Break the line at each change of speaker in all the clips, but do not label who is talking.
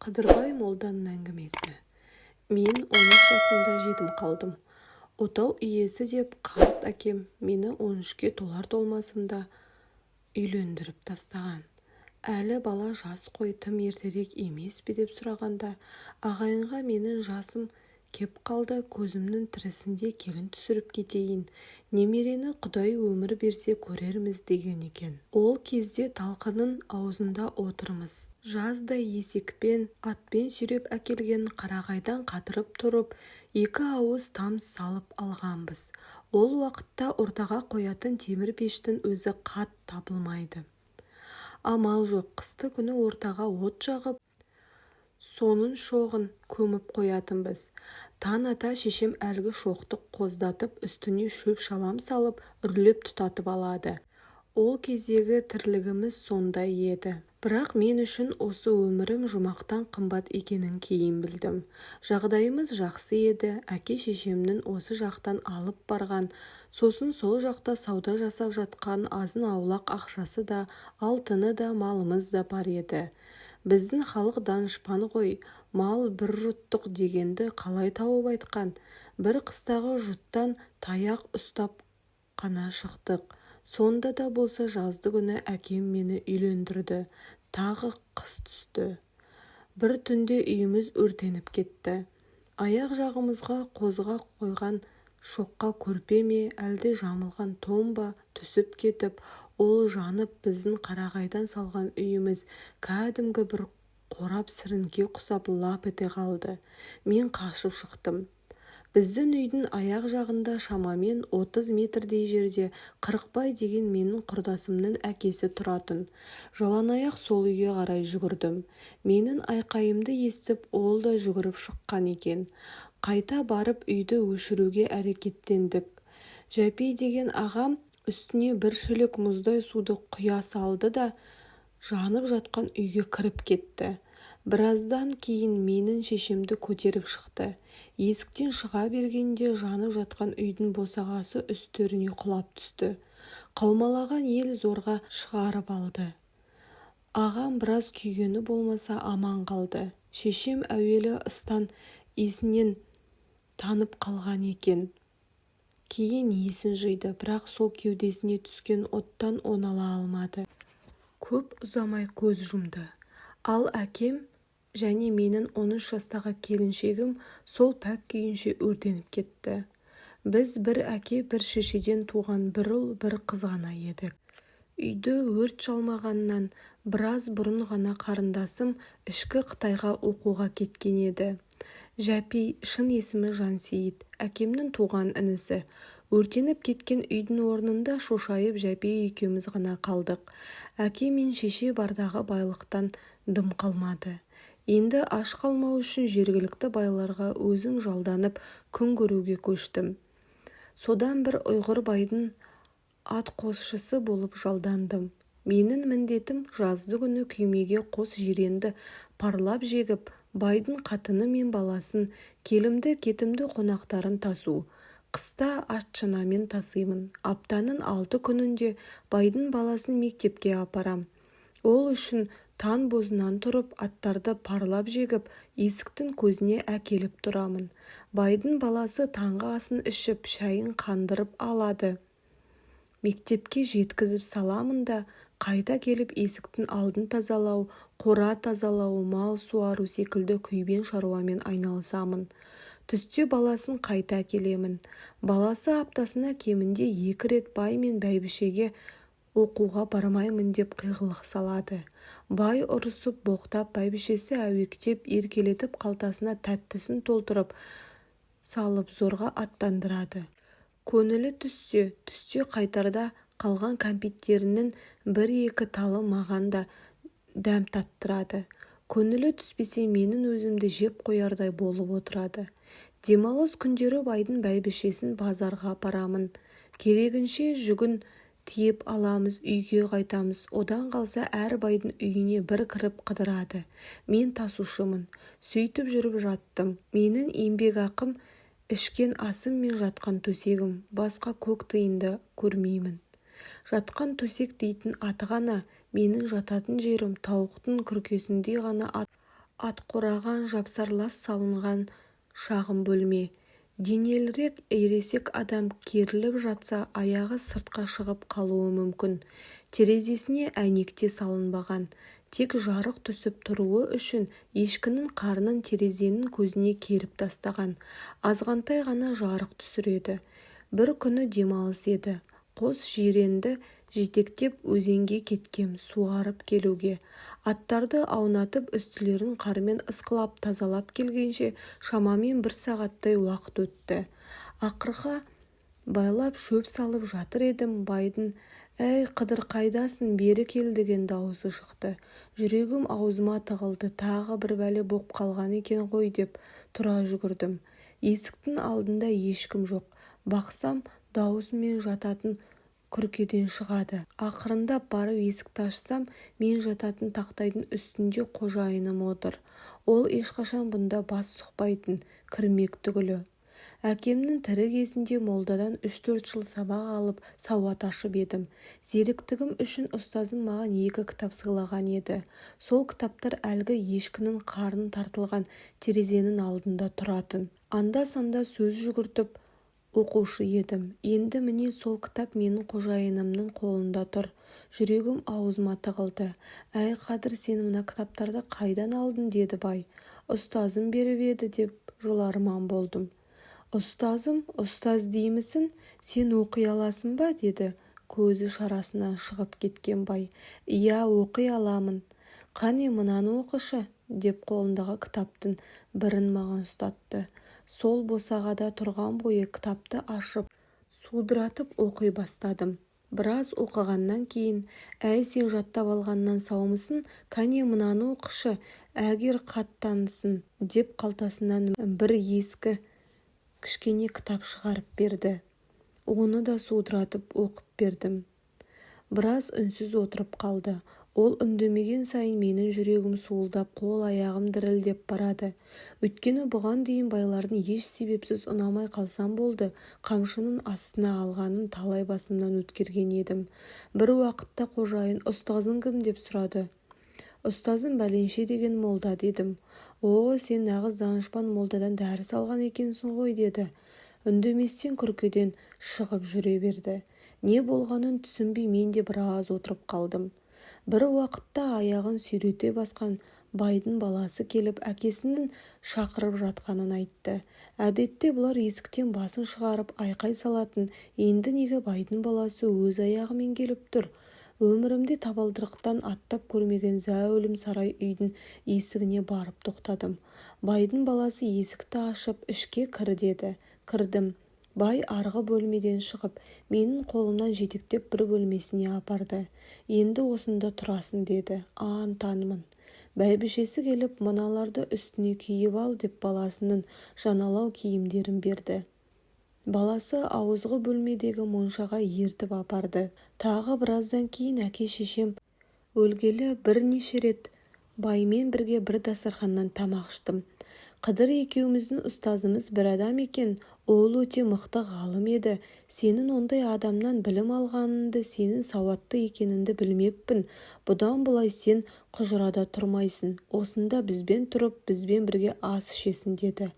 Қыдырбай молданың әңгімесі. Мен 13 жасымда жетім қалдым. Отау иесі деп қарт әкем мені 13-ке толар-толмасымда үйлендіріп тастаған. Әлі бала жас қой, тым ертерек емес пе деп сұрағанда, ағайынға менің жасым кеп қалды, көзімнің тірісінде келін түсіріп кетейін, немерені Құдай өмір берсе көрерміз деген екен. Ол кезде талқының аузында отырмыз. Жаздай есекпен, атпен сүйреп әкелген қарағайдан қатырып тұрып, 2 ауыз там салып алғанбыз. Ол уақытта ортаға қоятын темір пештің өзі қат табылмайды. Амал жоқ, қысты күні ортаға от жағып, соның шоғын көміп қоятынбыз. Таң ата шешем әлгі шоқты қоздатып, үстіне шөп шалам салып, үрлеп тұтатып алады. Ол кездегі тірлігіміз сондай еді. Бірақ мен үшін осы өмірім жұмақтан қымбат екенін кейін білдім. Жағдайымыз жақсы еді. Әке-шешемнің осы жақтан алып барған, сосын сол жақта сауда жасап жатқан азын-аулақ ақшасы да, алтыны да, малымыз да бар еді. Біздің халық данышпан ғой, мал бір жұттық дегенді қалай тауып айтқан. Бір қыстағы жұттан таяқ ұстап қана шықтық. Сонда да болса жазды күні әкем мені үйлендірді. Тағы қыс түсті. Бір түнде үйіміз өртеніп кетті. Аяқ жағымызға қозға қойған шоққа көрпе ме, әлде жамылған томба түсіп кетіп, ол жанып біздің қарағайдан салған үйіміз кәдімгі бір қорап сіріңке құсап лап ете қалды. Мен қашып шықтым. Біздің үйдің аяқ жағында шамамен 30 метрдей жерде Қырықбай деген менің құрдасымның әкесі тұратын. Жалаңаяқ сол үйге қарай жүгірдім. Менің айқайымды естіп, ол да жүгіріп шыққан екен. Қайта барып үйді өшіруге әрекеттендік. Жәпей деген ағам үстіне бір шелек мұздай суды құя салды да жанып жатқан үйге кіріп кетті. Біраздан кейін менің шешемді көтеріп шықты. Есіктен шыға бергенде жанып жатқан үйдің босағасы үстеріне құлап түсті. Қаумалаған ел зорға шығарып алды. Ағам біраз күйгені болмаса аман қалды. Шешем әуелі ыстан есінен танып қалған екен. Кейін есін жиды, бірақ сол кеудесіне түскен оттан оңала алмады. Көп ұзамай көз жұмды. Ал әкем және менің 13 жастағы келіншегім сол пәк күйінше өртеніп кетті. Біз бір әке, бір шешеден туған бір ұл, бір қыз ғана едік. Үйді өрт шалмағаннан біраз бұрын ғана қарындасым ішкі Қытайға оқуға кеткен еді. Жәпей, шын есімі Жансейіт, әкемнің туған інісі. Өртеніп кеткен үйдің орнында шошайып Жәпей екеуміз ғана қалдық. Әке мен шеше бардағы байлықтан дым қалмады. Енді аш қалмау үшін жергілікті байларға өзім жалданып күн көруге көштім. Содан бір ұйғыр байдың атқосшысы болып жалдандым. Менің міндетім жазды күні күймеге қос жиренді парлап жегіп, байдың қатыны мен баласын, келімді-кетімді қонақтарын тасу. Қыста ат-шанамен тасимын. Аптаның 6 күнінде байдың баласын мектепке апарам. Ол үшін таң бозынан тұрып, аттарды парлап жегіп, есіктің көзіне әкеліп тұрамын. Байдың баласы таңғы асын ішіп, шайын қандырып алады. Мектепке жеткізіп саламын да, қайта келіп есіктің алдын тазалау, қора тазалау, мал суару секілді күйбең шаруамен айналысамын. Түсте баласын қайта келемін. Баласы аптасына кемінде 2 рет бай мен бәйбішеге оқуға бармаймын деп қиғылық салады. Бай ұрысып, боқтап, бәйбішесі әуектеп, еркелетіп қалтасына тәттісін толтырып салып зорға аттандырады. Көңілі түсте қайтарда қалған кәмпиттерінің 1-2 талы маған да дәм таттырады. Көңілі түспесе менің өзімді жеп қоярдай болып отырады. Демалыс күндері байдың бәйбішесін базарға апарамын. Керегінше жүгін тиеп аламыз, үйге қайтамыз. Одан қалса әр байдың үйіне бір кіріп қыдырады. Мен тасушымын. Сөйтіп жүріп жаттым. Менің еңбек ақым ішкен асым мен жатқан төсегім. Басқа көк тиынды көрмеймін. Жатқан төсек дейтін аты ғана, менің жататын жерім тауықтың күркесіндей ғана атқораған жапсарлас салынған шағын бөлме. Денелірек ересек адам керіліп жатса аяғы сыртқа шығып қалуы мүмкін. Терезесіне әйнек те салынбаған. Тек жарық түсіп тұруы үшін ешкінің қарнын терезенің көзіне керіп тастаған. Азғантай ғана жарық түсіреді. Бір күні демалыс еді. Қос жиренді жетектеп өзенге кеткем суарып келуге. Аттарды аунатып үстілерін қармен ысқылап тазалап келгенше шамамен 1 сағаттай уақыт өтті. Ақырға байлап шөп салып жатыр едім, байдың «Әй, Қыдыр қайдасың, бері кел» деген дауысы шықты. Жүрегім аузыма тығылды, тағы бір бәле боп қалған екен ғой деп тұра жүгірдім. Есіктің алдында ешкім жоқ. Бақсам, дауысымен жататын күркеден шығады. Ақырындап барып есікті ашсам, мен жататын тақтайдың үстінде қожайыным отыр. Ол ешқашан бұнда бас сұқпайтын, кірмек түгілі. Әкемнің тірі кезінде молдадан 3-4 жыл сабақ алып сауат ашып едім. Зеріктігім үшін ұстазым маған 2 кітап сыйлаған еді. Сол кітаптар әлгі ешкінің қарны тартылған терезенің алдында тұратын. Анда-санда сөз жүгіртіп оқушы едім. Енді міне сол кітап менің қожайынымның қолында тұр. Жүрегім аузыма тығылды. «Әй, Қадыр, сен мына кітаптарды қайдан алдың?» деді бай. «Ұстазым беріп еді» деп жыларман болдым. «Ұстазым, ұстаз деймісің? Сен оқи аласың ба?» деді көзі шарасынан шығып кеткен бай. «Иә, оқи аламын». «Қане, мынаны оқышы» деп қолындағы кітаптың бірін маған ұстатты. Сол босағада тұрған бойы кітапты ашып, судыратып оқи бастадым. Біраз оқығаннан кейін: «Әй, сен жаттап алғаннан саумысың? Қане, мынаны оқышы, әгер қаттансын» деп қалтасынан бір ескі кішкене кітап шығарып берді. Оны да судыратып оқып бердім. Біраз үнсіз отырып қалды. Ол үндемеген сайын менің жүрегім суылдап, қол-аяғым дірілдеп барады. Өйткені бұған дейін байлардың еш себепсіз ұнамай қалсам болды, қамшының астына алғанын талай басымнан өткерген едім. Бір уақытта қожайын «Ұстазың кім?» деп сұрады. «Ұстазым бәленше деген молда» дедім. «О, сен нағыз данышпан молдадан дәріс алған екенсің ғой» деді. Үндеместен күркеден шығып жүре берді. Не болғанын түсінбей мен де біраз отырып қалдым. Бір уақытта аяғын сүйрете басқан байдың баласы келіп әкесінің шақырып жатқанын айтты. Әдетте бұлар есіктен басын шығарып айқай салатын. Енді неге байдың баласы өз аяғымен келіп тұр? Өмірімде табалдырықтан аттап көрмеген зәулім сарай үйдің есігіне барып тоқтадым. Байдың баласы есікті ашып ішке кір деді. Кірдім. Бай арғы бөлмеден шығып, менің қолымнан жетектеп бір бөлмесіне апарды. «Енді осында тұрасың» деді. «Ан-танымын». Бәйбішесі келіп, «Мыналарды үстіне киіп ал» деп баласының жаналау киімдерін берді. Баласы ауызғы бөлмедегі моншаға ертіп апарды. Тағы біраздан кейін әке-шешем өлгелі бірнеше рет баймен бірге бір дастарханнан тамақ іштім. Қыдыр екеуміздің ұстазымыз бір адам екен. Ол өте мықты ғалым еді. Сенің ондай адамнан білім алғаныңды, сенің сауатты екеніңді білмеппін. Бұдан былай сен құжырада тұрмайсың. Осында бізбен тұрып, бізбен бірге ас ішесің деді.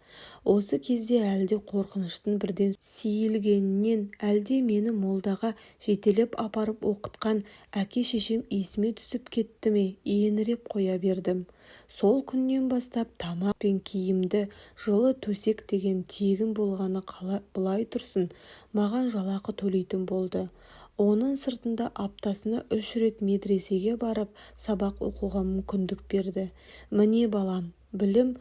Осы кезде әлде қорқыныштың бірден сейілгенінен, әлде мені молдаға жетелеп апарып оқытқан әке-шешем есіме түсіп кетті ме, еңіреп қоя бердім. Сол күннен бастап тамақ пен киімді, жылы төсек деген тегін болғаны былай тұрсын, маған жалақы төлейтін болды. Оның сыртында аптасына 3 рет медресеге барып сабақ оқуға мүмкіндік берді. Міне балам, білім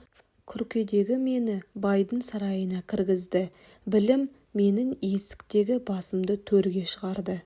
күркедегі мені байдың сарайына кіргізді. Білім менің есіктегі басымды төрге шығарды.